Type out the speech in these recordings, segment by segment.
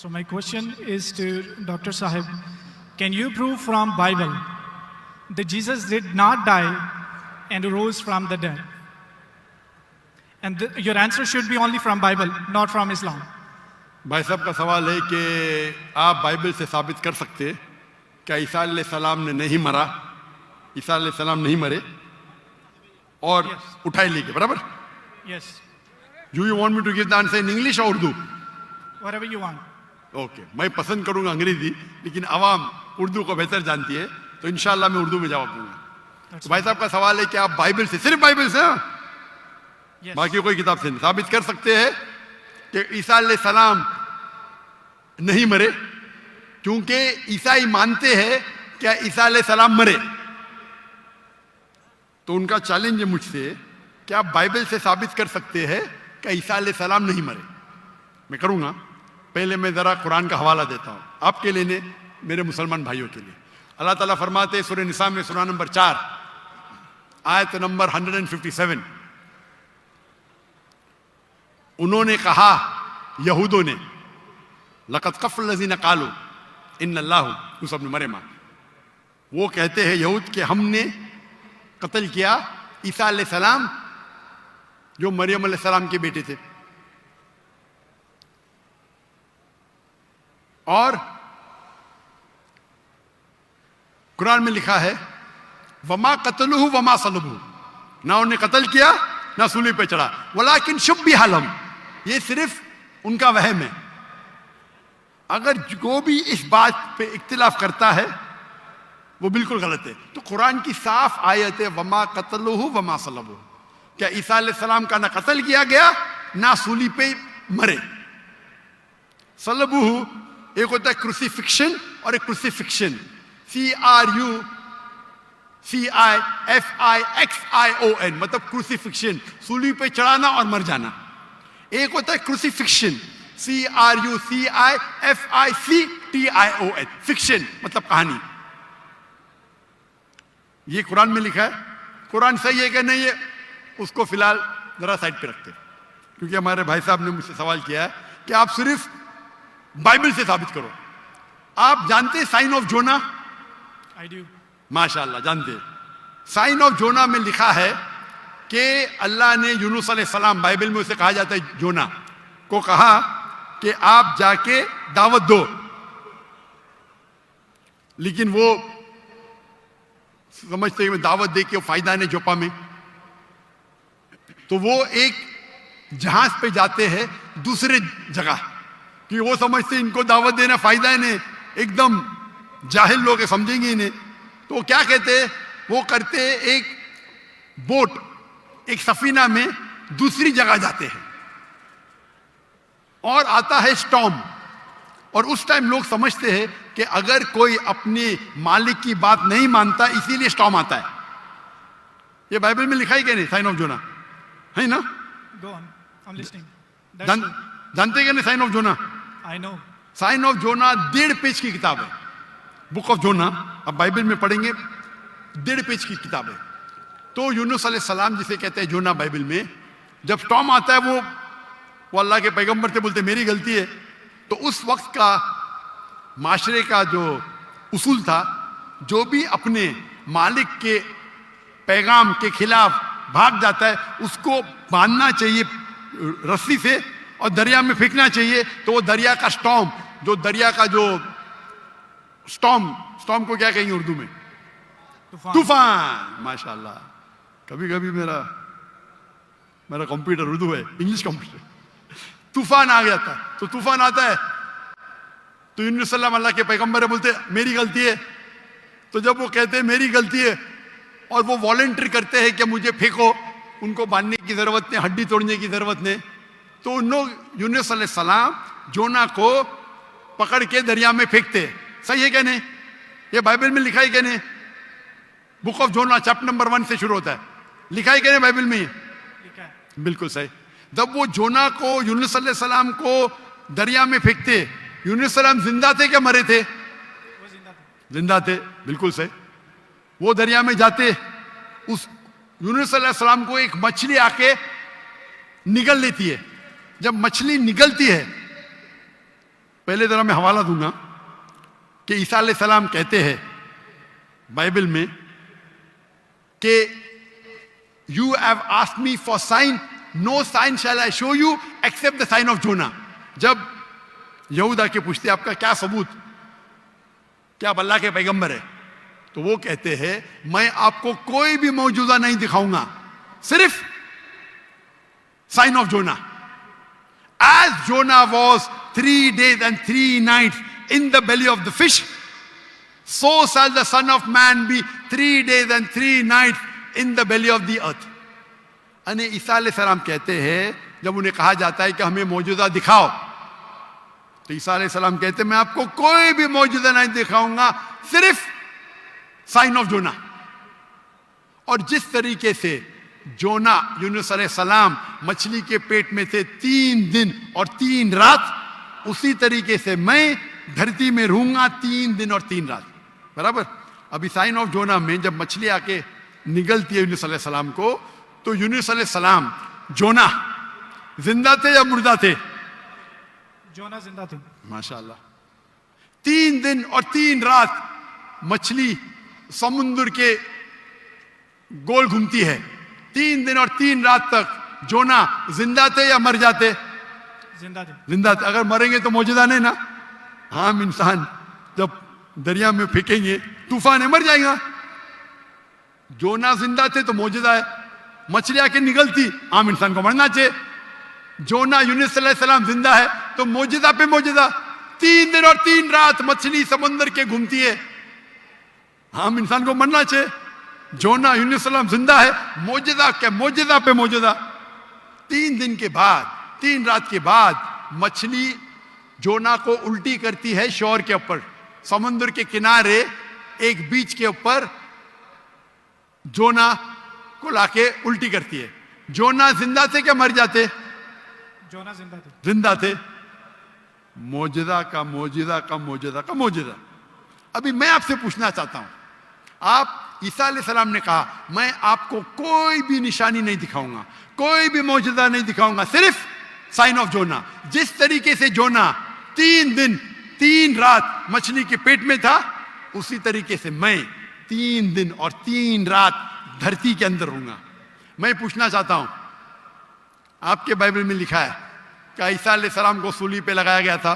So my question is to Dr. Sahib. Can you prove from Bible that Jesus did not die and rose from the dead? And your answer should be only from Bible, not from Islam. भाई साहब का सवाल है कि आप Bible से साबित कर सकते हैं क्या ईसा अलैहिस्सलाम ने नहीं मरा, ईसा अलैहिस्सलाम नहीं मरे और उठाए लिए गए, बराबर? Yes. Do you want me to give the answer in English or Urdu? Whatever you want. Okay मैं पसंद करूंगा अंग्रेजी, लेकिन आवाम उर्दू को बेहतर जानती है, तो इंशाल्लाह मैं उर्दू में जवाब दूंगा। तो भाई साहब का सवाल है कि आप बाइबल से, सिर्फ बाइबल से, Yes. बाकी कोई किताब से नहीं, साबित कर सकते हैं कि ईसा अलैहिस्सलाम नहीं मरे, क्योंकि ईसाई मानते हैं क्या ईसा अलैहिस्सलाम मरे। तो उनका चैलेंज है मुझसे कि आप बाइबल से साबित कर सकते हैं कि ईसा अलैहिस्सलाम नहीं मरे। मैं करूंगा, पहले मैं जरा कुरान का हवाला देता हूं आपके लिए, ने मेरे मुसलमान भाइयों के लिए। अल्लाह ताला फरमाते हैं सूरह निसा में, सूरा नंबर 4 आयत नंबर 157, उन्होंने कहा, यहूदों ने, लक़द कफ़र लज़ीना क़ालू इन्नल्लाहु यूसुफ इब्न मरियम, वो कहते हैं यहूद के हमने कत्ल किया ईसा अलैहिस्सलाम जो मरियम अलैहिस्सलाम के बेटे थे। और कुरान में लिखा है वमा कतलुहु वमा सलबुहु, ना उन्हें कत्ल किया ना सूली पे चढ़ा, वलाकिन शुब्बिह लहुम, ये सिर्फ उनका वहम है। अगर जो भी इस बात पे इख्तिलाफ करता है वो बिल्कुल गलत है। तो कुरान की साफ आयत है वमा कतलुहु वमा सलबुहु, क्या ईसा अलैहिस्सलाम का ना कत्ल किया गया ना सूली पे मरे। सलबुहु एक होता है क्रूसिफिक्शन और एक क्रूसिफिक्शन, CRUCIFIXION, मतलब क्रूसिफिक्शन, सूली पे चढ़ाना और मर जाना। एक होता है क्रूसिफिक्शन, CRUCIFICTION, फिक्शन मतलब कहानी। ये कुरान में लिखा है। कुरान सही है कि नहीं है उसको फिलहाल जरा साइड पे रखते हैं, क्योंकि हमारे भाई साहब ने मुझसे सवाल किया है कि आप सिर्फ बाइबल से साबित करो। आप जानते हैं sign of Jonah? I do. माशाअल्लाह जानते हैं। साइन ऑफ जोना में लिखा है कि अल्लाह ने यूनुस अलैहिस्सलाम, बाइबल में उसे कहा जाता है जोना, को कहा कि आप जाके दावत दो, लेकिन वो समझते हैं दावत दे के फायदा नहीं जोपा में, तो वो एक जहाज पे जाते हैं दूसरे जगह, कि वो समझते इनको दावत देना फायदा है नहीं, एकदम जाहिल लोग समझेंगे इन्हें। तो वो क्या कहते हैं, वो करते एक बोट, एक सफीना में दूसरी जगह जाते हैं और आता है स्टॉर्म। और उस टाइम लोग समझते हैं कि अगर कोई अपने मालिक की बात नहीं मानता इसीलिए स्टॉर्म आता है। ये बाइबल में लिखा है कि नहीं साइन ऑफ जोना, है ना? Go on. I'm listening. जानते कि नहीं sign of Jonah? I know. Sign of Jonah 1.5 page की किताब है, बुक ऑफ जोना। अब बाइबल में पढ़ेंगे 1.5 पेज की किताब है। तो यूनुस अलैहिस्सलाम जिसे कहते हैं जोना बाइबल में, जब स्टॉर्म आता है वो अल्लाह के पैगंबर से बोलते मेरी गलती है। तो उस वक्त का माशरे का जो उसूल था, जो भी अपने मालिक के पैगाम के खिलाफ भाग जाता है उसको बांधना चाहिए रस्सी से और दरिया में फेंकना चाहिए। तो वो दरिया का स्टॉर्म, जो दरिया का जो स्टॉर्म को क्या कहेंगे उर्दू में? तूफान। माशाल्लाह, कभी कभी मेरा कंप्यूटर उर्दू है, इंग्लिश कंप्यूटर। तूफान आ गया था, तो तूफान आता है तो यूनुस सल्लल्लाहु अल्लाह के पैगंबर बोलते मेरी गलती है। तो जब वो कहते हैं मेरी गलती है और वो वॉलंटियर करते हैं कि मुझे फेंको, उनको बांधने की जरूरत नहीं, हड्डी तोड़ने की जरूरत नहीं, तो उन लोग यूनुस अलैहिस्सलाम जोना को पकड़ के दरिया में फेंकते। सही है क्या नहीं? ये बाइबल में लिखा है क्या नहीं? Book of Jonah chapter number 1 से शुरू होता है, लिखा है क्या नहीं बाइबल में? लिखा है। बिल्कुल सही। जब वो जोना को, यूनुस अलैहिस्सलाम को दरिया में फेंकते, यूनुस अलैहिस्सलाम जिंदा थे क्या मरे थे? वो जिंदा थे। जिंदा थे, बिल्कुल सही। वो दरिया में जाते, उस यूनुस अलैहिस्सलाम को एक मछली आके निगल लेती है। जब मछली निगलती है पहले जरा मैं हवाला दूंगा कि ईसा अलैहिस्सलाम कहते हैं बाइबल में कि you have asked me for sign, no sign shall I show you except the sign of Jonah. जब यहूदा के पूछते आपका क्या सबूत, क्या आप अल्लाह के पैगंबर है, तो वो कहते हैं मैं आपको कोई भी मौजूदा नहीं दिखाऊंगा, सिर्फ sign of Jonah. As Jonah was 3 days and 3 nights in the belly of the fish, so shall the Son of Man be 3 days and 3 nights in the belly of the earth। यानी ईसा अलैहिस्सलाम कहते हैं, जब उन्हें कहा जाता है कि हमें मौजूदा दिखाओ, तो ईसा अलैहिस्सलाम कहते हैं मैं आपको कोई भी मौजूदा नहीं दिखाऊंगा, सिर्फ साइन ऑफ जोना। और जिस तरीके से जोना यूनुस अलैहिस्सलाम मछली के पेट में थे 3 दिन और 3 रात, उसी तरीके से मैं धरती में रहूंगा 3 दिन और 3 रात। बराबर। अभी साइन ऑफ जोना में जब मछली आके निगलती है यूनुस अलैहिस्सलाम को, तो यूनुस अलैहिस्सलाम जोना जिंदा थे या मुर्दा थे? जोना जिंदा थे। माशाअल्लाह। 3 दिन और 3 रात मछली समुद्र के गोल घूमती है। 3 दिन और 3 रात तक जोना जिंदा थे या मर जाते? जिंदा थे। जिंदा थे। अगर मरेंगे तो मौजूदा नहीं ना। आम इंसान जब दरिया में फेंकेंगे तूफान है, मर जाएगा। जोना जिंदा थे तो मौजूदा है। मछली आके निकलती, आम इंसान को मरना चाहिए। जोना यूनुस अलैहिस्सलाम जिंदा है तो मौजूदा पे मौजूदा। 3 दिन और 3 रात मछली समुद्र के घूमती है, आम इंसान को मरना चाहिए। जोना यूनुस अलैहिस्सलाम जिंदा है, मौजूदा के मौजूदा पे मौजूदा। 3 दिन के बाद, 3 रात के बाद मछली जोना को उल्टी करती है शोर के ऊपर, समुद्र के किनारे एक बीच के ऊपर जोना को लाके उल्टी करती है। जोना जिंदा थे क्या मर जाते? जोना जिंदा थे। जिंदा थे। मौजूदा का मौजूदा का मौजूदा का मौजूदा। अभी मैं आपसे पूछना चाहता हूं, आप ईसा अलैहिस्सलाम ने कहा मैं आपको कोई भी निशानी नहीं दिखाऊंगा, कोई भी मौजूदा नहीं दिखाऊंगा, सिर्फ साइन ऑफ जोना। जिस तरीके से जोना 3 दिन 3 रात मछली के पेट में था, उसी तरीके से मैं 3 दिन और 3 रात धरती के अंदर रहूंगा। मैं पूछना चाहता हूं, आपके बाइबल में लिखा है क्या ईसा अलैहिस्सलाम को सूली पे लगाया गया था?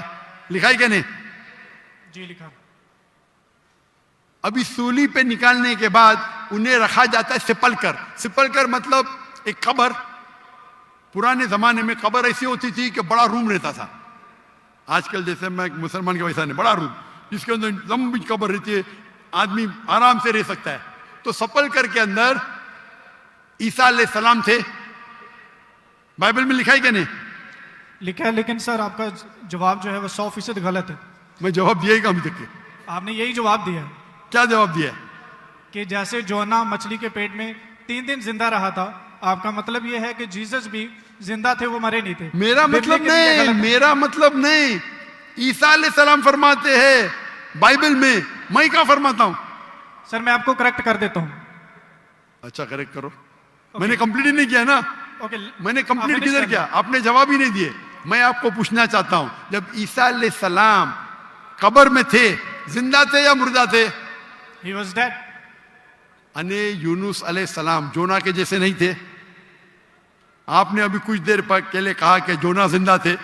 लिखा है क्या नहीं? जी लिखा। अभी सूली पे निकालने के बाद उन्हें रखा जाता है सिपलकर। सिपलकर मतलब एक कब्र। पुराने जमाने में कब्र ऐसी होती थी कि बड़ा रूम रहता था। आजकल जैसे मैं मुसलमान के वैसा नहीं, बड़ा रूम जिसके अंदर लंबी कब्र रहती है, आदमी आराम से रह सकता है। तो सिपलकर के अंदर ईसा अलैहिस्सलाम थे। बाइबल में लिखा है क्या नहीं? लिखा है, लेकिन सर आपका जवाब जो है वो 100% गलत है। मैं जवाब दिया ही कम तक के। आपने यही जवाब दिया है। क्या जवाब दिया है? कि जैसे जोना मछली के पेट में 3 दिन जिंदा रहा था, आपका मतलब यह है कि जीसस भी जिंदा थे, वो मरे नहीं थे। मेरा मतलब नहीं, मेरा मतलब नहीं। ईसा अलैहिस्सलाम फरमाते हैं बाइबल में, मैं क्या फरमाता हूं? सर मैं आपको करेक्ट कर देता हूं। अच्छा करेक्ट करो। मैंने कंप्लीट ही नहीं किया ना। ओके, मैंने कंप्लीट किधर किया? आपने जवाब ही नहीं दिए। मैं आपको पूछना चाहता हूं, जब ईसा अलैहिस्सलाम कब्र में थे, जिंदा थे या मुर्दा थे? He was dead. अने यूनुस अलैहिस्सलाम जोना के जैसे नहीं थे। आपने अभी कुछ देर पहले कहा कि जोना जिंदा थे,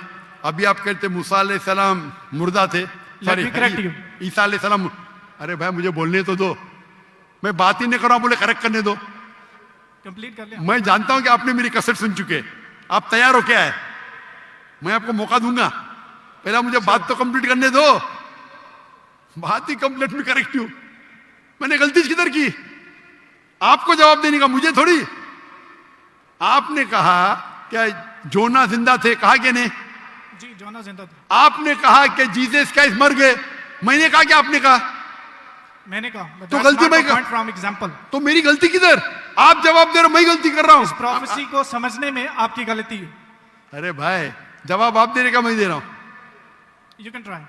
अभी आप कहते मूसा अलैहिस्सलाम मुर्दा थे। ईसा अलैहिस्सलाम। अरे भाई मुझे बोलने तो दो, मैं बात ही नहीं कर रहा हूं, बोले करेक्ट करने दो। कंप्लीट कर लिया। मैं जानता हूं कि आपने मेरी कसर सुन चुके, आप तैयार हो क्या है? मैं आपको मौका दूंगा, पहला मुझे बात तो कंप्लीट करने दो। बात ही कंप्लीट में करेक्ट हूं। मैंने गलती किधर की? आपको जवाब देने का, मुझे थोड़ी। आपने कहा क्या जोना जिंदा थे? कहा कि नहीं? जी जोना जिंदा थे। आपने कहा कि जीसस क्राइस्ट मर गए। मैंने कहा कि आपने कहा? मैंने कहा। तो गलती मैं फ्रॉम एग्जांपल। तो मेरी गलती किधर? आप जवाब दे रहे हो, मैं गलती कर रहा हूं। इस प्रोफेसी को समझने में आपकी गलती है। अरे भाई जवाब आप देने का मैं दे रहा हूं। You can try.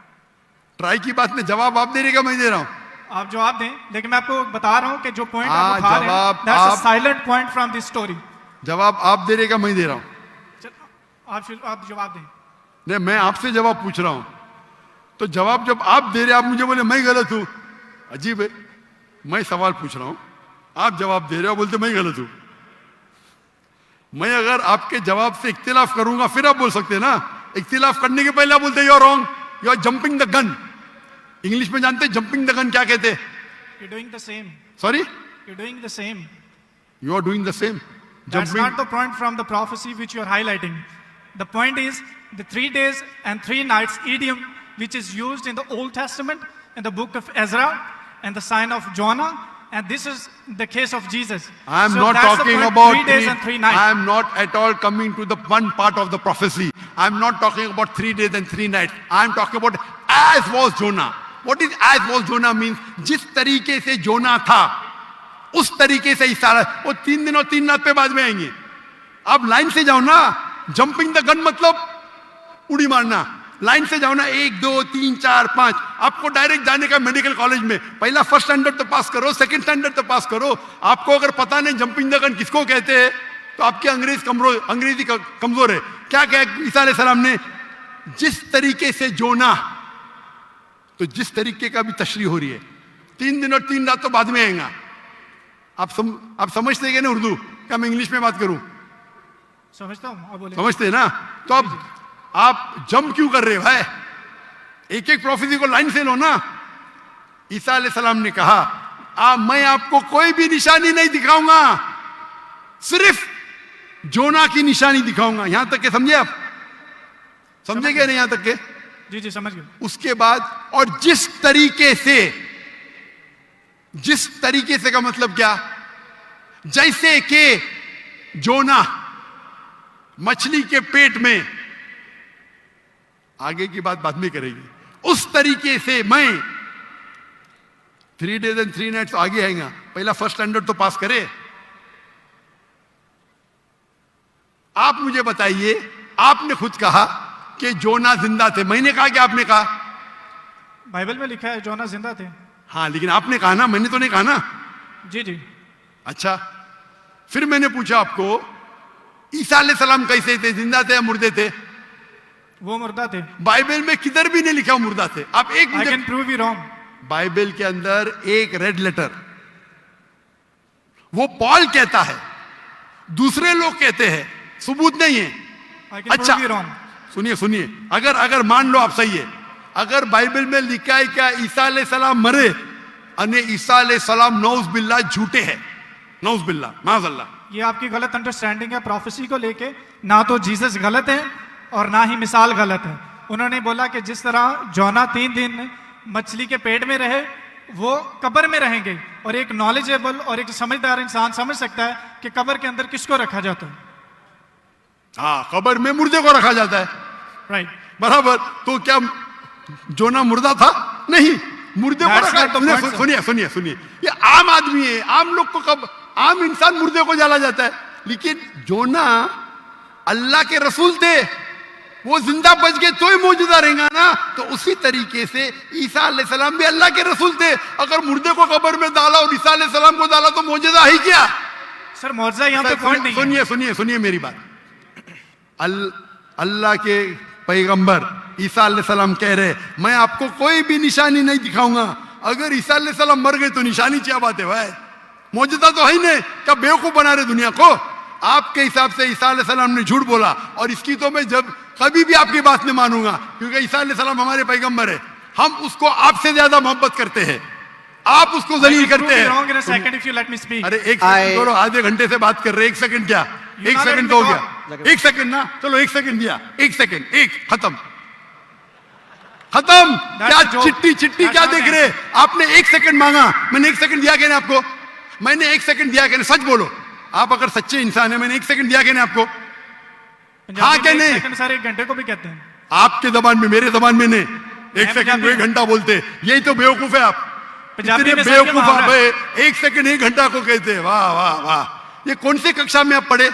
ट्राई की बात नहीं, जवाब आप देने का मैं दे रहा हूं। आप जवाब दें, लेकिन मैं आपको बता रहा हूं कि जो पॉइंट आप उठा रहे हैं, जवाब that's a silent point from this story. जवाब आप देने का मैं दे रहा हूं। आप जवाब दें। नहीं, मैं आपसे जवाब पूछ रहा हूं। तो जवाब जब आप दे रहे, आप मुझे बोले मैं गलत हूं, अजीब है। मैं सवाल पूछ रहा हूं, आप जवाब दे रहे हो, बोलते मैं गलत हूं। मैं अगर आपके जवाब से इख्तिलाफ करूंगा फिर आप बोल सकते हैं ना। इख्तिलाफ करने के पहले आप बोलते you are wrong, you are jumping the gun. English में जानते हैं जंपिंग द गन क्या कहते हैं? You're doing the same. Sorry, You're doing the same. You are doing the same. That's not the point from the prophecy which you are highlighting. The point is the 3 days and 3 nights idiom which is used in the Old Testament, in the book of Ezra, and the sign of Jonah, and this is the case of Jesus. I am So not that's the talking point, about 3 days and 3 nights. I am not at all coming to the one part of the prophecy. I am not talking about 3 days and 3 nights. I am talking about as was Jonah. What is as was Jonah means? जिस तरीके से जोना था उस तरीके से ईसा, वो 3 दिन और 3 रात पे बाद में आएंगे। आप लाइन से जाओ ना। जंपिंग द गन मतलब उड़ी मारना। लाइन से जाओ ना, 1 2 3 4 5। आपको डायरेक्ट जाने का मेडिकल कॉलेज में पहला फर्स्ट स्टैंडर्ड तो पास करो, सेकंड स्टैंडर्ड तो पास करो। आपको अगर पता नहीं जंपिंग द गन किसको कहते हैं तो आपकी अंग्रेजी कमजोर है। क्या कहा ईसा अलैहिस्सलाम ने? जिस तरीके से जोना, तो जिस तरीके का भी तशरीह हो रही है। 3 दिन और 3 रात तो बाद में आएगा। आप समझते हैं ना उर्दू? क्या मैं इंग्लिश में बात करूं? समझता हूं, आप बोले। समझते हैं ना? तो अब आप जंप क्यों कर रहे हो भाई? एक एक प्रोफेसी को लाइन से लो ना। ईसा अलैहिस्सलाम ने कहा मैं आपको कोई भी निशानी नहीं दिखाऊंगा, सिर्फ जोना की निशानी दिखाऊंगा। यहां तक के समझे आप? समझे क्या नहीं यहां तक के? जी जी समझ गए। उसके बाद और जिस तरीके से का मतलब क्या? जैसे कि जोना मछली के पेट में, आगे की बात बाद में करेगी, उस तरीके से मैं 3 days and 3 nights आगे आएगा। पहला फर्स्ट स्टैंडर्ड तो पास करे। आप मुझे बताइए, आपने खुद कहा कि जोना जिंदा थे। मैंने कहा कि आपने कहा? बाइबल में लिखा है जोना जिंदा थे। हाँ, लेकिन आपने कहा ना, मैंने तो नहीं कहा ना। जी जी। अच्छा, फिर मैंने पूछा आपको ईसा अलैहिस्सलाम कैसे थे? जिंदा थे या मुर्दे थे? वो मुर्दा थे। बाइबल में किधर भी नहीं लिखा मुर्दा थे। आप एक I can prove you wrong. Bible के अंदर एक रेड लेटर, वो पॉल कहता है, दूसरे लोग कहते हैं, सबूत नहीं है। I can अच्छा prove you wrong. सुनिए, अगर मान लो आप सही है, अगर बाइबल में लिखा है क्या ईसा अलैहिस्सलाम मरे, अने ईसा अलैहिस्सलाम नौज बिल्ला झूठे हैं, नौज बिल्ला माज़अल्लाह, ये आपकी गलत अंडरस्टैंडिंग है प्रोफेसी को लेके। ना तो जीसस गलत है और ना ही मिसाल गलत है। उन्होंने बोला कि जिस तरह जोना 3 दिन मछली के पेट में रहे, वो कब्र में रहेंगे। और एक नॉलेजेबल और एक समझदार इंसान समझ सकता है कि कब्र के अंदर किसको रखा जाता है। हाँ, कब्र में मुर्दे को रखा जाता है, राइट, बराबर। तो क्या जोना मुर्दा था? नहीं, मुर्दे को रखा। सुनिए, ये आम आदमी है, आम लोग को कब, आम इंसान मुर्दे को जला जाता है। लेकिन जोना अल्लाह के रसूल थे, वो जिंदा बच गए तो ही मौजूदा रहेगा ना। तो उसी तरीके से ईसा अलैहिस्सलाम भी अल्लाह के रसूल थे। अगर मुर्दे को कब्र में डाला और ईसा अलैहिस्सलाम को डाला तो मौजूदा ही क्या? सर मौजूदा यहाँ पे पॉइंट नहीं है। सुनिए मेरी बात। अल्लाह के पैगंबर ईसा अलैहिस्सलाम कह रहे मैं आपको कोई भी निशानी नहीं दिखाऊंगा। अगर ईसा अलैहिस्सलाम मर गए तो निशानी क्या बात है भाई? मौजूदा तो है ही नहीं। क्या बेवकूफ बना रहे दुनिया को? आपके हिसाब से ईसा अलैहिस्सलाम ने झूठ बोला, और इसकी तो मैं जब कभी भी आपकी बात नहीं मानूंगा, क्योंकि ईसा अलैहिस्सलाम हमारे पैगंबर है। हम उसको आपसे ज्यादा मोहब्बत करते हैं, आप उसको जलील करते हैं। अरे एक सेकंड छोड़ो, आधे घंटे से बात कर रहे, 1 सेकंड क्या? 1 सेकंड तो हो गया, 1 सेकंड ना, चलो 1 सेकंड दिया, 1 सेकंड, खत्म। क्या चिट्टी क्या देख रहे? आपने 1 सेकंड मांगा, मैंने 1 सेकंड दिया क्या नहीं आपको? मैंने 1 सेकंड दिया क्या नहीं? सच बोलो, आप अगर सच्चे इंसान है, मैंने 1 सेकंड दिया क्या नहीं आपको? हाँ क्या नहीं? सर 1 घंटे को भी कहते हैं आपके जबान में, मेरे जबान में नहीं। 1 सेकंड को 1 घंटा बोलते, यही तो बेवकूफ है आप। इतने बेवकूफ आप है, 1 सेकंड 1 घंटा को कहते हैं। वाह वाह वाह, ये कौन से कक्षा में आप पढ़े?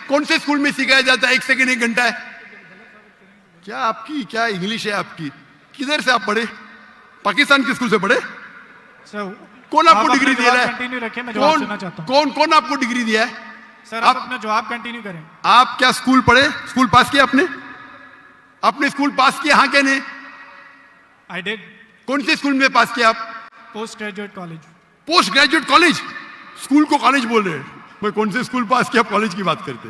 कौन से स्कूल में सिखाया जाता है 1 सेकंड 1 घंटा है? क्या इंग्लिश है आपकी? किधर से आप पढ़े? पाकिस्तान के स्कूल से पढ़े? कौन आपको डिग्री दिया है? कौन आपको डिग्री दिया है? सर आप अपना जवाब कंटिन्यू करें। आप क्या स्कूल पढ़े? स्कूल पास किया आपने? स्कूल पास किया? हाँ क्या नहीं? I did कौन से स्कूल में पास किया आप? postgraduate college. Post graduate college? School को कॉलेज बोल रहे हैं, मैं कौन से स्कूल पास किया, कॉलेज की बात करते?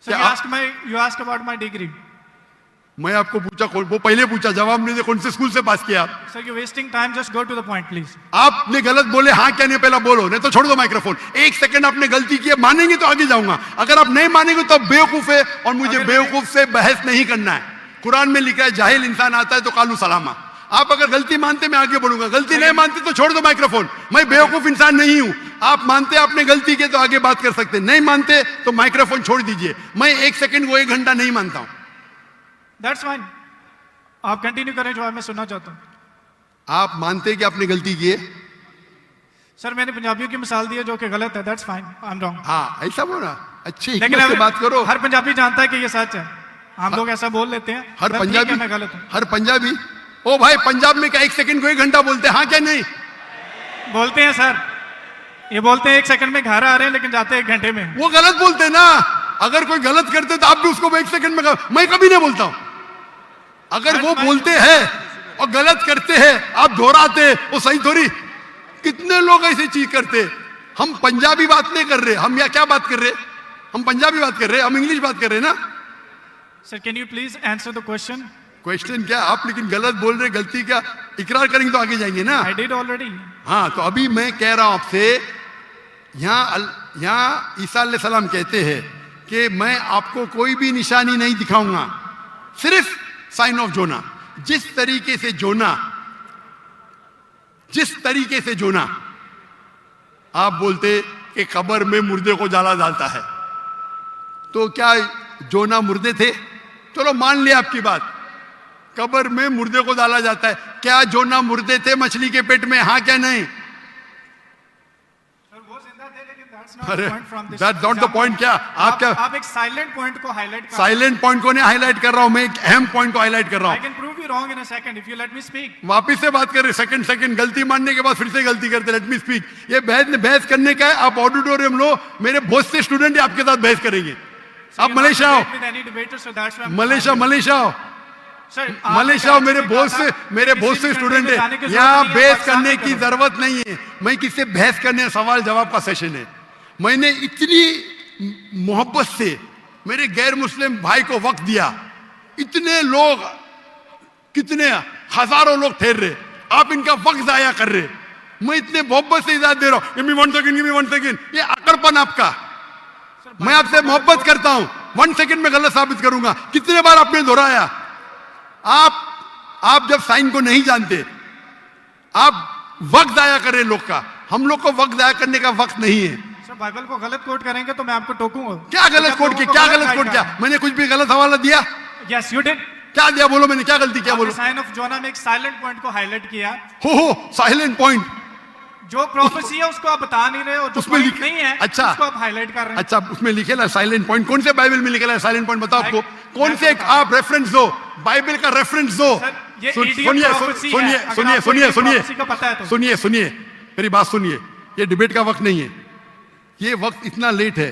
So you asked about my degree. मैं आपको पूछा, वो पहले पूछा, जवाब नहीं दे, कौन से स्कूल से पास किया आप? Sir, you're wasting time. Just go to the point, please. आपने गलत बोले, हाँ क्या नहीं पहला बोलो, नहीं तो छोड़ दो माइक्रोफोन। एक सेकंड आपने गलती की है, मानेंगे तो आगे जाऊंगा, अगर आप नहीं मानेंगे तो आप बेवकूफ है, और मुझे बेवकूफ से बहस नहीं करना है। कुरान में लिखा है जाहिल इंसान आता है तो कालू सलामा। आप अगर गलती मानते मैं आगे बढ़ूंगा, गलती नहीं मानते तो छोड़ दो माइक्रोफोन। मैं बेवकूफ इंसान नहीं हूं। आप मानते आपने गलती की तो आगे बात कर सकते, नहीं मानते तो माइक्रोफोन छोड़ दीजिए। मैं 1 सेकंड को 1 घंटा नहीं मानता हूं। That's fine. आप कंटिन्यू करें जो मैं सुनना चाहता हूं। आप मानते हैं कि आपने गलती की है? सर मैंने पंजाबियों की मिसाल दी है जो कि गलत है। That's fine, I am wrong. हाँ ऐसा बोला, अच्छी लेकिन हिकमत से बात करो। हर पंजाबी जानता है कि ये सच है। हम लोग ऐसा बोल लेते हैं, हर ठीक है, पंजाबी, मैं गलत हूं। हर पंजाबी, ओ भाई पंजाब में क्या 1 सेकंड को 1 घंटा बोलते हैं, हाँ क्या नहीं? बोलते हैं सर, ये बोलते हैं 1 सेकंड में घर आ रहे हैं लेकिन जाते हैं 1 घंटे में। वो गलत बोलते हैं ना। अगर कोई गलत करते तो आप भी उसको 1 सेकंड में मैं कभी नहीं बोलता हूं। अगर वो बोलते हैं और गलत करते हैं, आप दोहराते, वो सही थोड़ी। कितने लोग ऐसी चीज करते। हम पंजाबी बात नहीं कर रहे, हम यहाँ क्या बात कर रहे? हम पंजाबी बात कर रहे, हम इंग्लिश बात कर रहे ना। Sir can you please answer the question? Question क्या? आप लेकिन गलत बोल रहे, गलती क्या इकरार करेंगे तो आगे जाएंगे ना। I did already. हाँ तो अभी मैं कह रहा हूं आपसे, यहाँ ईसा अलैहिस्सलाम कहते हैं कि मैं आपको कोई भी निशानी नहीं दिखाऊंगा, सिर्फ साइन ऑफ जोना। जिस तरीके से जोना आप बोलते कि कब्र में मुर्दे को जाला डालता है, तो क्या जोना मुर्दे थे? चलो मान लिया आपकी बात, कब्र में मुर्दे को डाला जाता है। क्या जोना मुर्दे थे मछली के पेट में, हाँ क्या नहीं? अरे दैट्स नॉट द पॉइंट। क्या आप एक साइलेंट पॉइंट को हाईलाइट कर। साइलेंट पॉइंट को नहीं हाईलाइट कर रहा हूं, मैं एक अहम पॉइंट को हाईलाइट कर रहा हूं। I can prove you wrong in a second if you let me speak. वापिस से बात कर रहे, सेकंड गलती मानने के बाद फिर से गलती करते। Let me speak. ये बहस करने का है, आप ऑडिटोरियम लो, मेरे बहुत से स्टूडेंट आपके साथ बहस करेंगे। आप मलेशिया आओ, मलेशिया आओ, मलेशिया मेरे बहुत से स्टूडेंट है यहाँ। बहस करने की जरूरत नहीं है, मैं किससे बहस करने, सवाल जवाब का सेशन है। मैंने इतनी मोहब्बत से मेरे गैर मुस्लिम भाई को वक्त दिया, इतने लोग, कितने हजारों लोग ठहर रहे, आप इनका वक्त जाया कर रहे। मैं इतने मोहब्बत से इजाजत दे रहा हूं, गिव मी 1 सेकंड। ये अकड़पन आपका। मैं आपसे मोहब्बत करता हूं, 1 सेकंड में गलत साबित करूंगा। कितने बार आपने दोहराया। आप जब साइन को नहीं जानते, आप वक्त जाया कर रहे लोग का। हम लोग को वक्त जाया करने का वक्त नहीं है। बाइबल को गलत कोट करेंगे तो मैं आपको टोकूंगा। क्या गलत कोट किया? क्या गलत कोट किया? मैंने कुछ भी गलत हवाला दिया? Yes you did. क्या दिया? बोलो मैंने क्या गलती किया? बोलो। साइन ऑफ जोना में एक साइलेंट पॉइंट को हाईलाइट किया। हो साइलेंट पॉइंट। जो प्रोफेसी है उसको आप बता नहीं रहे हो, जो उसमें पॉइंट नहीं है अच्छा उसको आप हाईलाइट कर रहे हैं। अच्छा उसमें लिखेला है साइलेंट पॉइंट। कौन से बाइबल में लिखेला है साइलेंट पॉइंट? बताओ आपको कौन से, आप रेफरेंस दो, बाइबल का रेफरेंस दो। सुनिए मेरी बात सुनिए। ये डिबेट का वक्त नहीं है, ये वक्त इतना लेट है,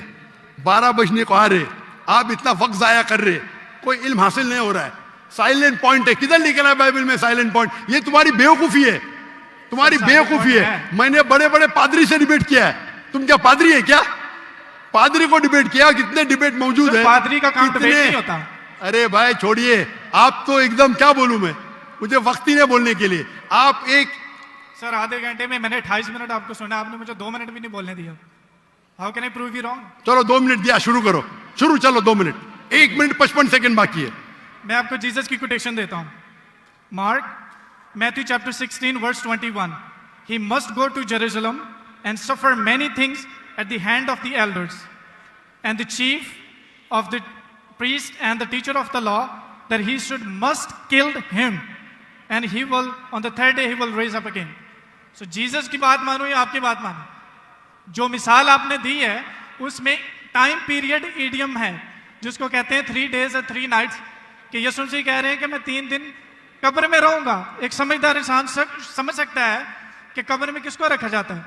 12 बजने को आ रहे, आप इतना वक्त जाया कर रहे, कोई इल्म हासिल नहीं हो रहा है। साइलेंट पॉइंट है, किधर लिखा है बाइबल में साइलेंट पॉइंट? ये तुम्हारी बेवकूफी है, तुम्हारी बेवकूफी है। मैंने बड़े बड़े पादरी से डिबेट किया है। तुम क्या पादरी है क्या? पादरी को डिबेट किया, कितने डिबेट मौजूद है। पादरी का काम डिबेट नहीं होता। अरे भाई छोड़िए, आप तो एकदम क्या बोलूं मैं, मुझे वक्त ही नहीं बोलने के लिए। आप एक सर आधे घंटे में मैंने 28 मिनट आपको सुना, आपने मुझे 2 मिनट भी नहीं बोलने दिया। How can I prove you wrong? चलो 2 मिनट दिया, शुरू करो, शुरू। चलो 2 मिनट, 1 मिनट 55 सेकंड बाकी है। मैं आपको जीसस की कोटेशन देता हूं। Mark Matthew chapter 16 verse 21। He must go to Jerusalem and suffer many things at the hand of the elders and the chief of the priest and the teacher of the law, that he must kill him, and he will on the 3rd day he will raise up again. So Jesus की बात मानो या आपकी बात मानो, जो मिसाल आपने दी है उसमें टाइम पीरियड ईडियम है जिसको कहते हैं 3 days and 3 nights, कि यीशु मसीह कह रहे हैं कि मैं 3 दिन कब्र में रहूंगा। एक समझदार इंसान समझ सकता है कि कब्र में किसको रखा जाता है।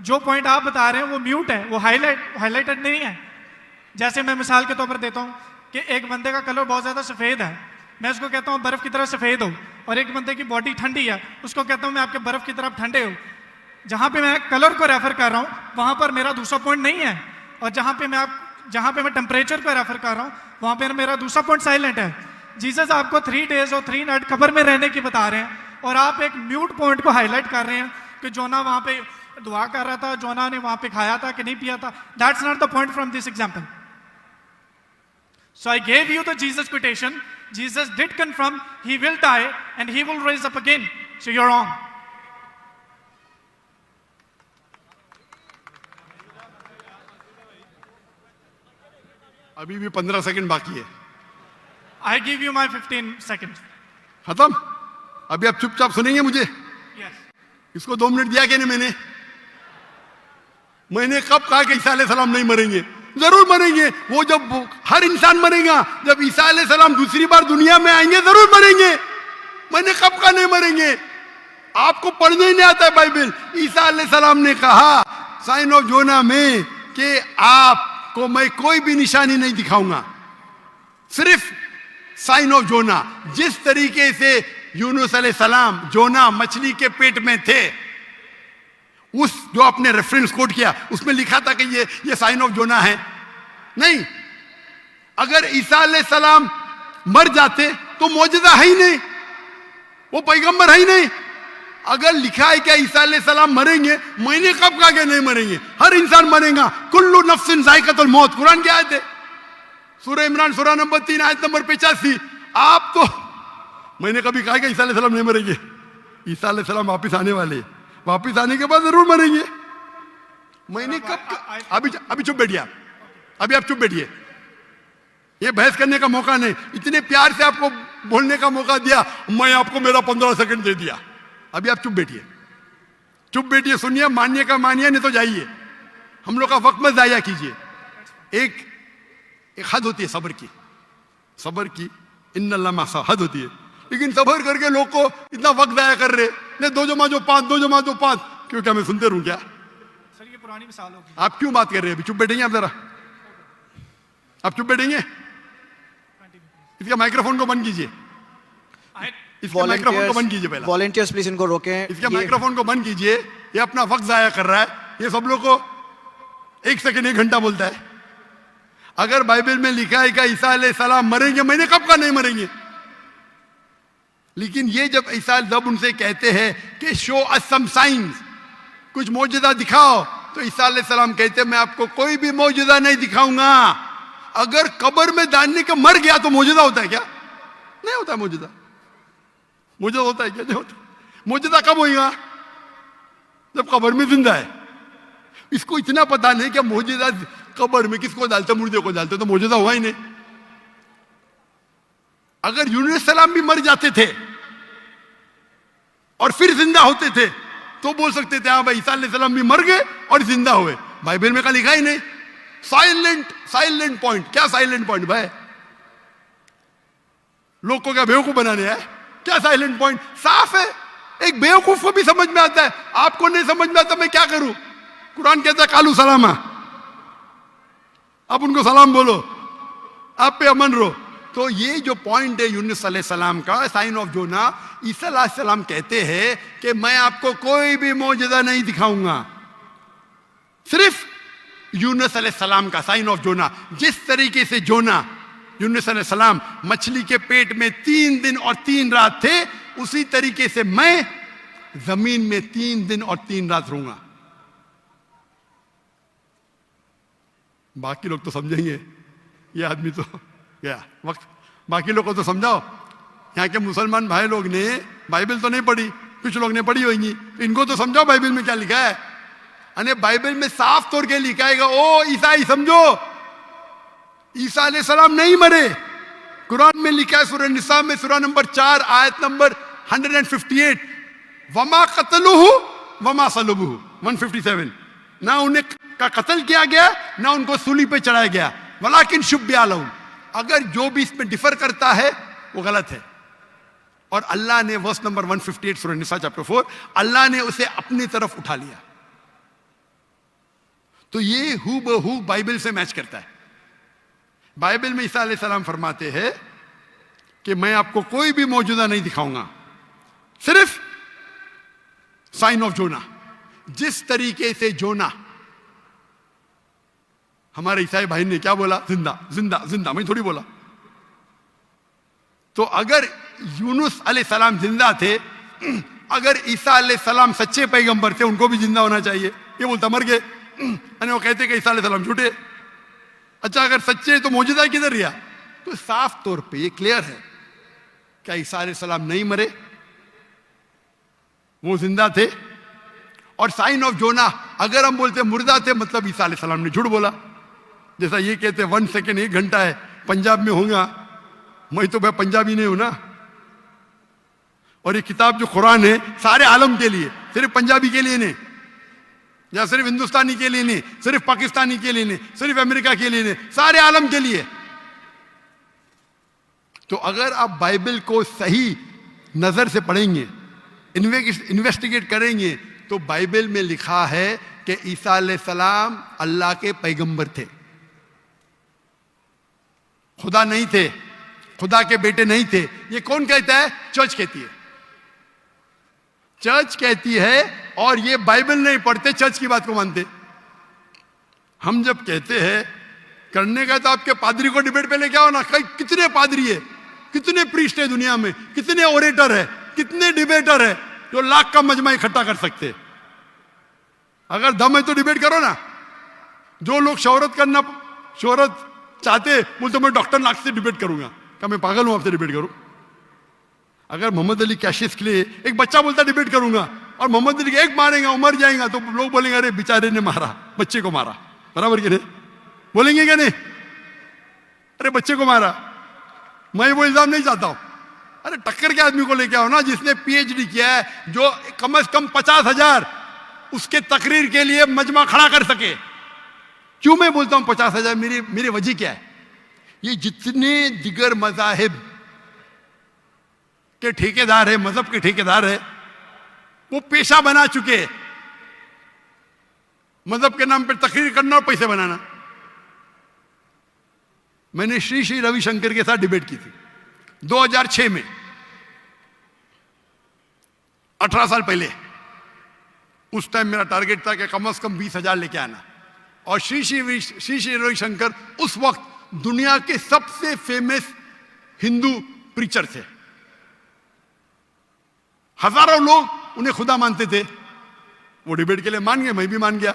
जो पॉइंट आप बता रहे हैं वो म्यूट है, वो हाईलाइटेड नहीं है। जैसे मैं मिसाल के तौर पर देता हूं कि एक बंदे का कलर बहुत ज्यादा सफेद है, मैं उसको कहता हूँ बर्फ की तरह सफेद हो, और एक बंदे की बॉडी ठंडी है, उसको कहता हूँ मैं आपके बर्फ की तरफ ठंडे हो। जहां पे मैं कलर को रेफर कर रहा हूं वहां पर मेरा दूसरा पॉइंट नहीं है, और जहां पे मैं टेम्परेचर को रेफर कर रहा हूं वहां पे मेरा दूसरा पॉइंट साइलेंट है। जीसस आपको 3 days और 3 nights कब्र में रहने की बता रहे हैं, और आप एक म्यूट पॉइंट को हाईलाइट कर रहे हैं कि जोना वहां पे दुआ कर रहा था, जोना ने वहां पे खाया था कि नहीं पिया था। That's not the point from this example. So I gave you the Jesus quotation. Jesus did confirm he will die and he will rise up again. So you're wrong. अभी भी 15 सेकंड बाकी है। I give you my 15 seconds. खत्म? अभी आप चुपचाप सुनेंगे मुझे? Yes. इसको 2 मिनट दिया कि नहीं मैंने कब कहा कि ईसा अलैहिस्सलाम नहीं मरेंगे? जरूर मरेंगे। वो जब हर इंसान मरेगा, जब ईसा अलैहिस्सलाम दूसरी बार दुनिया में आएंगे जरूर मरेंगे। मैंने कब कहा नहीं मरेंगे? आपको पढ़ने ही नहीं आता है बाइबल। ईसा अलैहिस्सलाम ने कहा साइन ऑफ जोना में कि आपको मैं कोई भी निशानी नहीं दिखाऊंगा, सिर्फ साइन ऑफ जोना। जिस तरीके से यूनुस अलैहिस्सलाम जोना मछली के पेट में थे, उस जो आपने रेफरेंस कोट किया उसमें लिखा था कि ये साइन ऑफ जोना है? नहीं। अगर ईसा अलैहिस्सलाम मर जाते तो मौजूदा है ही नहीं, वो पैगंबर है ही नहीं। अगर लिखा है क्या ईसा अलैहिस्सलाम मरेंगे, मैंने कब कहा कि नहीं मरेंगे? हर इंसान मरेगा। कुल्लु नफ्सिन जायकातुल मौत, कुरान की आयत है, सूरह इमरान सूरह नंबर 3 आयत नंबर 85। आप तो, मैंने कभी कहा कि ईसा अलैहिस्सलाम नहीं मरेंगे? ईसा अलैहिस्सलाम वापिस आने वाले, वापिस आने के बाद जरूर मरेंगे। मैंने कब? अभी चुप बैठिए आप, अभी आप चुप बैठिए। ये बहस करने का मौका नहीं, इतने प्यार से आपको बोलने का मौका दिया, मैं आपको मेरा 15 सेकंड दे दिया। अभी आप चुप बैठिए, चुप बैठिए, सुनिए, मानिए का मानिए, नहीं तो जाइए। हम लोग का वक्त मत जाया कीजिए। एक हद होती है सब्र की, इन्नल्लाह मासा, हद होती है। लेकिन सब्र करके लोग को इतना वक्त जाया कर रहे, नहीं 2 जमा 5, क्यों? क्या मैं सुनते रहूं क्या? सर ये पुरानी मिसाल होगी। आप क्यों बात कर रहे हैं? अभी चुप बैठेंगे आप जरा, आप चुप बैठेंगे। इसका माइक्रोफोन को बंद कीजिए, इसके माइक्रोफोन को बंद कीजिए पहले। वॉलंटियर्स प्लीज इनको रोकें। इसके माइक्रोफोन को बंद कीजिए, ये अपना वक्त जाया कर रहा है। ये सब लोग को 1 सेकंड 1 घंटा बोलता है। अगर बाइबल में लिखा है कि ईसा अलैहिस्सलाम मरेंगे, मैंने कब कहा नहीं मरेंगे? लेकिन ये जब उनसे कहते हैं कि शो अस सम साइंस, कुछ मौजूदा दिखाओ, तो ईसा अलैहिस्सलाम कहते हैं मैं आपको कोई भी मौजूदा नहीं दिखाऊंगा। अगर कब्र में डालने का मर गया तो मौजूदा होता है क्या? नहीं होता है मौजूदा। मौजूदा होता है क्या? नहीं होता। मौजूदा कब होगा? जब कब्र में जिंदा है। इसको इतना पता नहीं कि मौजूदा कब्र में किसको डालते, मुर्दे को डालते, तो मौजूदा हुआ ही नहीं। अगर यूनुस सलाम भी मर जाते थे और फिर जिंदा होते थे तो बोल सकते थे हाँ भाई ईसा अलैहिस्सलाम भी मर गए और जिंदा हुए। बाइबल में का लिखा ही नहीं। Silent point. क्या साइलेंट पॉइंट भाई? लोग को क्या बेवकूफ बनाने है? क्या साइलेंट पॉइंट? साफ है, एक बेवकूफ को भी समझ में आता है, आपको नहीं समझ में आता, मैं क्या करूं? कुरान कहता है कालू सलामा, आप उनको सलाम बोलो, आप पे अमन रहो। तो ये जो पॉइंट है यूनुस अलैहिस्सलाम का, साइन ऑफ जोना, ईसा अलैहिस्सलाम कहते हैं कि मैं आपको कोई भी मौजूदा नहीं दिखाऊंगा, सिर्फ यूनुस अलैहिस्सलाम का साइन ऑफ जोना। जिस तरीके से जोना यूनुस अलैहिस्सलाम मछली के पेट में 3 दिन और 3 रात थे, उसी तरीके से मैं जमीन में 3 दिन और 3 रात रहूंगा। बाकी लोग तो समझेंगे, ये आदमी तो क्या वक्त, बाकी लोग को तो समझाओ। यहाँ के मुसलमान भाई लोग ने बाइबल तो नहीं पढ़ी, कुछ लोग ने पढ़ी होगी, इनको तो समझाओ बाइबल में क्या लिखा है। अरे बाइबल में साफ तौर के लिखा है, ओ ईसाई समझो, ईसा अलैहिस्सलाम नहीं मरे। कुरान में लिखा है सूरह निसा में सूरह नंबर 4 आयत नंबर 158, वमा कतलुहु वमा सलुबुहु 157। ना उन्हें का कत्ल किया गया, ना उनको सूली पे चढ़ाया गया, वलाकिन शुब्बिया लहुम। अगर जो भी इसमें डिफर करता है वो गलत है। और अल्लाह ने वर्स नंबर 158 सूरह निसा चैप्टर 4, अल्लाह ने उसे अपनी तरफ उठा लिया। तो ये हूबहू बाइबल से मैच करता है। बाइबल में ईसा अलैहिस्सलाम फरमाते हैं कि मैं आपको कोई भी मौजूदा नहीं दिखाऊंगा, सिर्फ साइन ऑफ जोना। जिस तरीके से जोना, हमारे ईसाई भाई ने क्या बोला, जिंदा जिंदा जिंदा, मैं थोड़ी बोला। तो अगर यूनुस अलैहिस्सलाम जिंदा थे, अगर ईसा अलैहिस्सलाम सच्चे पैगंबर थे, उनको भी जिंदा होना चाहिए। ये बोलता मर गए, यानी वो कहते कि ईसा अलैहिस्सलाम झूठे। अच्छा, अगर सच्चे तो मौजूदा किधर गया? तो साफ तौर पे ये क्लियर है, क्या ईसा अलैहिस्सलाम नहीं मरे, वो जिंदा थे। और साइन ऑफ जोना, अगर हम बोलते मुर्दा थे, मतलब ईसा अलैहिस्सलाम ने झूठ बोला। जैसा ये कहते 1 सेकेंड 1 घंटा है, पंजाब में होगा, मैं तो भाई पंजाबी नहीं हूं ना। और ये किताब जो कुरान है सारे आलम के लिए, सिर्फ पंजाबी के लिए नहीं, या सिर्फ हिंदुस्तानी के लिए नहीं, सिर्फ पाकिस्तानी के लिए नहीं, सिर्फ अमेरिका के लिए नहीं, सारे आलम के लिए। तो अगर आप बाइबल को सही नजर से पढ़ेंगे, इन्वेस्टिगेट करेंगे, तो बाइबल में लिखा है कि ईसा अलैहिस्सलाम अल्लाह के पैगंबर थे, खुदा नहीं थे, खुदा के बेटे नहीं थे। ये कौन कहता है? चर्च कहती है। चर्च कहती है, और ये बाइबल नहीं पढ़ते, चर्च की बात को मानते। हम जब कहते हैं करने का, तो आपके पादरी को डिबेट पे लेके आओ ना। कितने पादरी है, कितने प्रीस्ट है दुनिया में, कितने ओरेटर है, कितने डिबेटर है जो लाख का मजमा इकट्ठा कर सकते। अगर दम है तो डिबेट करो ना। जो लोग शोहरत चाहते, बोलते मैं डॉक्टर नाग से डिबेट करूंगा, क्या मैं पागल हूं आपसे डिबेट करूं? अगर मोहम्मद अली कैशिस के लिए एक बच्चा बोलता डिबेट करूंगा, और मोहम्मद अली एक मारेगा वो मर जाएगा, तो लोग बोलेंगे अरे बेचारे ने मारा, बच्चे को मारा। बराबर कि नहीं? बोलेंगे क्या नहीं? अरे बच्चे को मारा। मैं वो इल्जाम नहीं चाहता हूं। अरे टक्कर के आदमी को लेके आओ ना, जिसने पीएचडी किया है, जो कम से कम 50,000 उसके तकरीर के लिए मजमा खड़ा कर सके। क्यों मैं बोलता हूं 50,000? मेरी वजह क्या है? ये जितने दिगर मजाहिब के ठेकेदार है, मजहब के ठेकेदार है, वो पेशा बना चुके हैं मजहब के नाम पर तकरीर करना और पैसे बनाना। मैंने श्री श्री रविशंकर के साथ डिबेट की थी 2006 में, 18 साल पहले। उस टाइम मेरा टारगेट था कि कम से कम 20,000 लेके आना। और श्री श्री रविशंकर उस वक्त दुनिया के सबसे फेमस हिंदू प्रीचर थे। हजारों लोग उन्हें खुदा मानते थे। वो डिबेट के लिए मान गए, मैं भी मान गया।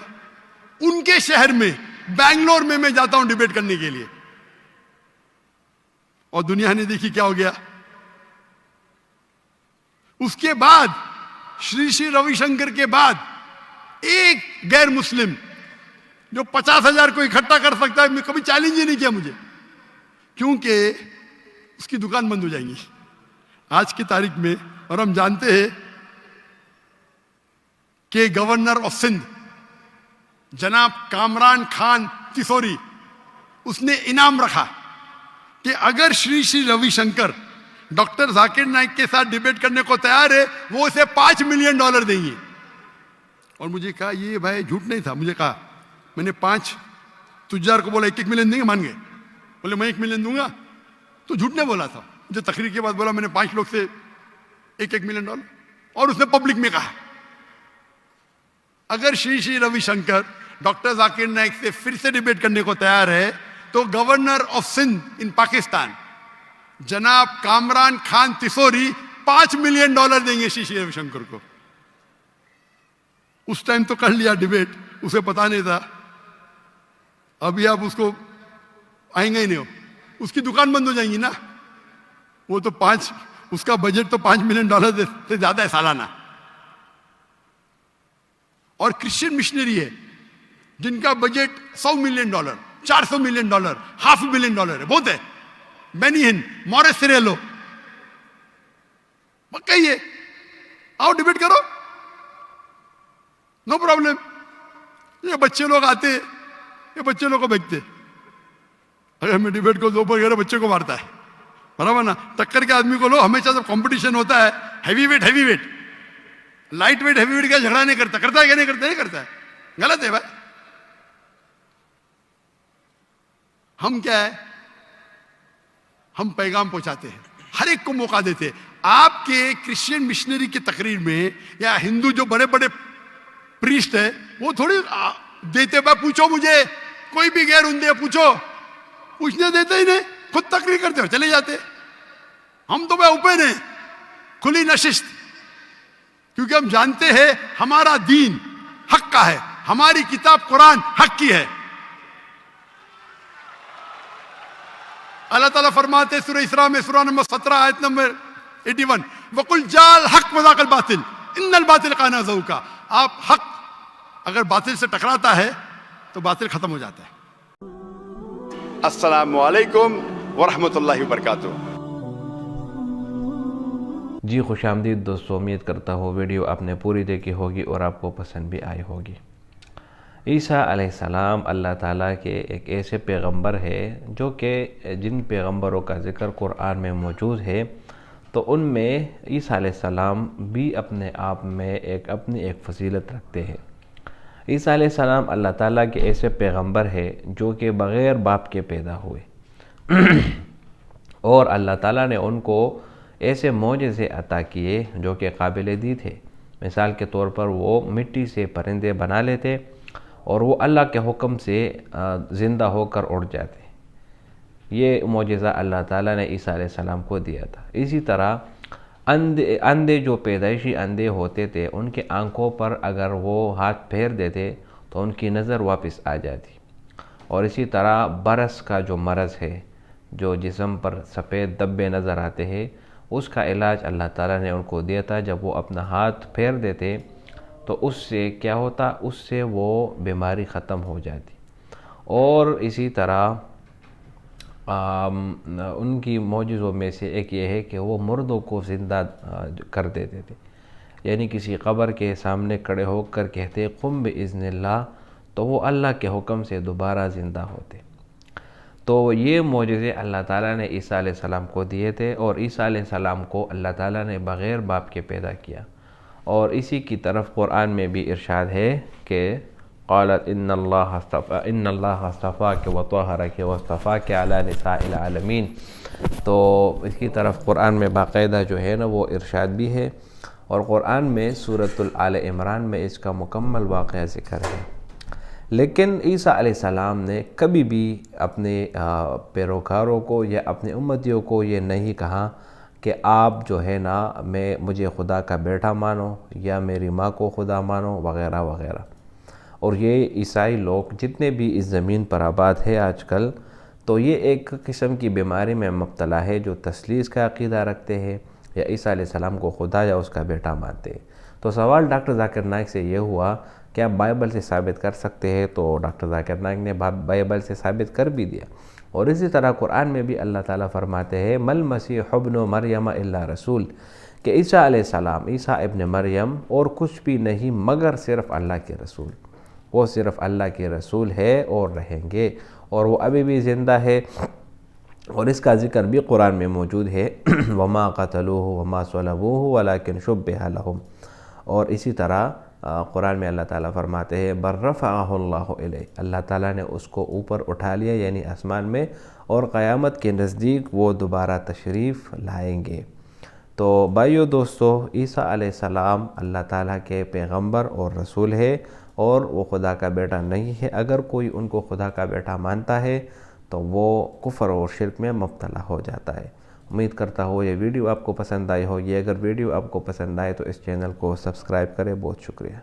उनके शहर में, बैंगलोर में मैं जाता हूं डिबेट करने के लिए, और दुनिया ने देखी क्या हो गया। उसके बाद श्री श्री रविशंकर के बाद एक गैर मुस्लिम जो 50,000 को इकट्ठा कर सकता है, मैं कभी चैलेंज ही नहीं किया मुझे, क्योंकि उसकी दुकान बंद हो जाएगी आज की तारीख में। और हम जानते हैं कि गवर्नर ऑफ सिंध जनाब कामरान खान तिसोरी, उसने इनाम रखा कि अगर श्री श्री रविशंकर डॉक्टर जाकिर नाइक के साथ डिबेट करने को तैयार है, वो उसे $5 मिलियन देंगे। और मुझे कहा, ये भाई झूठ नहीं था। मुझे कहा, मैंने 5 तुजार को बोला 1-1 मिलियन देंगे, मान गए। बोले मैं 1 मिलियन दूंगा, तो झूठ नहीं बोला था। मुझे तकरीर के बाद बोला मैंने 5 लोग से $1-1 मिलियन। और उसने पब्लिक में कहा, अगर श्री श्री रविशंकर डॉक्टर जाकिर नाइक से फिर से डिबेट करने को तैयार है, तो गवर्नर ऑफ सिंध इन पाकिस्तान जनाब कामरान खान तिसोरी $5 मिलियन देंगे श्री श्री रविशंकर को। उस टाइम तो कर लिया डिबेट, उसे पता नहीं था। अभी आप उसको आएंगे ही नहीं हो, उसकी दुकान बंद हो जाएंगी ना। वो तो उसका बजट तो $5 मिलियन से ज्यादा है सालाना। और क्रिश्चियन मिशनरी है जिनका बजट $100 मिलियन, $400 मिलियन, $500 मिलियन है, बहुत है। बेनिहिन, मॉरिस सिरेलो, कहिए आओ डिबेट करो, नो प्रॉब्लम। ये बच्चे लोग आते, ये बच्चे लोग को बेचते। अगर मैं डिबेट को दोपहर बच्चे को मारता है, बराबर ना। टक्कर के आदमी को लो, हमेशा जब कंपटीशन होता है heavy weight, light weight heavy weight का झगड़ा नहीं करता। करता है क्या? नहीं करता, नहीं करता है, गलत है भाई। हम क्या है, हम पैगाम पहुंचाते हैं। हर एक को मौका देते। आपके क्रिश्चियन मिशनरी की तकरीर में या हिंदू जो बड़े बड़े प्रीस्ट है वो थोड़ी देते, भाई पूछो मुझे, कोई भी गैर उन्दे पूछो, पूछने देते ही नहीं, खुद तकरीर करते हो चले जाते। हम तो भाई ओपन है, खुली नशिस्त, क्योंकि हम जानते हैं हमारा दीन हक का है, हमारी किताब कुरान हक की है। अल्लाह ताला फरमाते सूरह इसरा में, सूरह नंबर 17 आयत नंबर 81, वकुल जाल हक वज़ाकल बातिल इन्नल बातिल काना ज़हूका। आप हक अगर बातिल से टकराता है तो बातिल खत्म हो जाता है। अस्सलामु अलैकुम वरहमतुल्लाहि वबरकातुहू। जी खुशामदीद दोस्तों, उम्मीद करता हूँ वीडियो आपने पूरी देखी होगी और आपको पसंद भी आई होगी। ईसा अलैहिस्सलाम अल्लाह ताला के एक ऐसे पैगंबर है जो कि जिन पैगंबरों का ज़िक्र कुरान में मौजूद है, तो उनमें ईसा अलैहिस्सलाम भी अपने आप में अपनी एक फजीलत रखते हैं। ईसा अलैहिस्सलाम अल्लाह ताला के ऐसे पैगंबर है जो कि बग़ैर बाप के पैदा हुए और अल्लाह ताला ने उनको ऐसे मौजज़े अता किए जो कि काबिल दी थे। मिसाल के तौर पर वो मिट्टी से परिंदे बना लेते और वो अल्लाह के हुक्म से ज़िंदा होकर उड़ जाते। ये मौजज़ा अल्लाह ताला ने ईसा अलैहिस्सलाम को दिया था। इसी तरह अंधे जो पैदाइशी अंधे होते थे, उनके आंखों पर अगर वो हाथ फेर देते तो उनकी नज़र वापस आ जाती। और इसी तरह बरस का जो मरज़ है, जो जिस्म पर सफ़ेद धब्बे नज़र आते हैं, उसका इलाज अल्लाह ताला ने उनको दिया था। जब वो अपना हाथ फेर देते तो उससे क्या होता, उससे वो बीमारी ख़त्म हो जाती। और इसी तरह उनकी मौजज़ों में से एक ये है कि वो मुर्दों को ज़िंदा कर देते थे। यानी किसी कब्र के सामने खड़े होकर कहते कुम बिइज़्निल्लाह, तो वो अल्लाह के हुक्म से दोबारा ज़िंदा होते। तो ये मौजज़े अल्लाह ताला ने ईसा अलैहिस्सलाम को दिए थे और ईसा अलैहिस्सलाम को अल्लाह ताला ने बग़ैर बाप के पैदा किया। और इसी की तरफ कुरान में भी इरशाद है कि क़ालत इन्नल्लाह अस्तफ़ाक व तहरक वस्तफ़ाक अला निसाइल आलमीन। तो इसकी तरफ कुरान में बाकायदा जो है ना वो इरशाद भी है और कुरान में सूरतुल आल इमरान में इसका मुकम्मल वाक़या ज़िक्र है। लेकिन ईसा अलैहिस्सलाम ने कभी भी अपने पैरोकारों को या अपने उम्मतियों को ये नहीं कहा कि आप जो है ना मुझे खुदा का बेटा मानो या मेरी माँ को खुदा मानो वग़ैरह वग़ैरह। और ये ईसाई लोग जितने भी इस ज़मीन पर आबाद है आजकल, तो ये एक किस्म की बीमारी में मुब्तला है जो तस्लीस का अक़ीदा रखते हैं या ईसा अलैहिस्सलाम को खुदा या उसका बेटा मानते हैं। तो सवाल डॉक्टर ज़ाकिर नाइक से ये हुआ कि आप बाइबल से साबित कर सकते हैं, तो डॉक्टर ज़ाकिर नाइक ने बाइबल से साबित कर भी दिया। और इसी तरह कुरान में भी अल्लाह ताला फरमाते हैं मल मसीह इब्नु मरियम इल्ला रसूल, कि ईसा अलैहिस्सलाम ईसा इब्न मरियम और कुछ भी नहीं मगर सिर्फ़ अल्लाह के रसूल। वो सिर्फ़ अल्लाह के रसूल है और रहेंगे और वो अभी भी ज़िंदा है। और इसका ज़िक्र भी कुरान में मौजूद है वमा क़तलूहु वमा सलबूहु वलाकिन शुब्बिह लहुम। और इसी तरह कुरान में अल्लाह ताला फरमाते हैं बल रफ़अहु अल्लाहु इलैहि, अल्लाह ताला ने उसको ऊपर उठा लिया यानी आसमान में, और क़यामत के नज़दीक वो दोबारा तशरीफ़ लाएंगे। तो भाइयों दोस्तों, ईसा अलैहिस्सलाम अल्लाह ताला के पैगंबर और रसूल है और वो खुदा का बेटा नहीं है। अगर कोई उनको खुदा का बेटा मानता है तो वो कुफ़र और शिर्क में मुब्तला हो जाता है। उम्मीद करता हूँ ये वीडियो आपको पसंद आई होगी। अगर वीडियो आपको पसंद आए तो इस चैनल को सब्सक्राइब करें। बहुत शुक्रिया।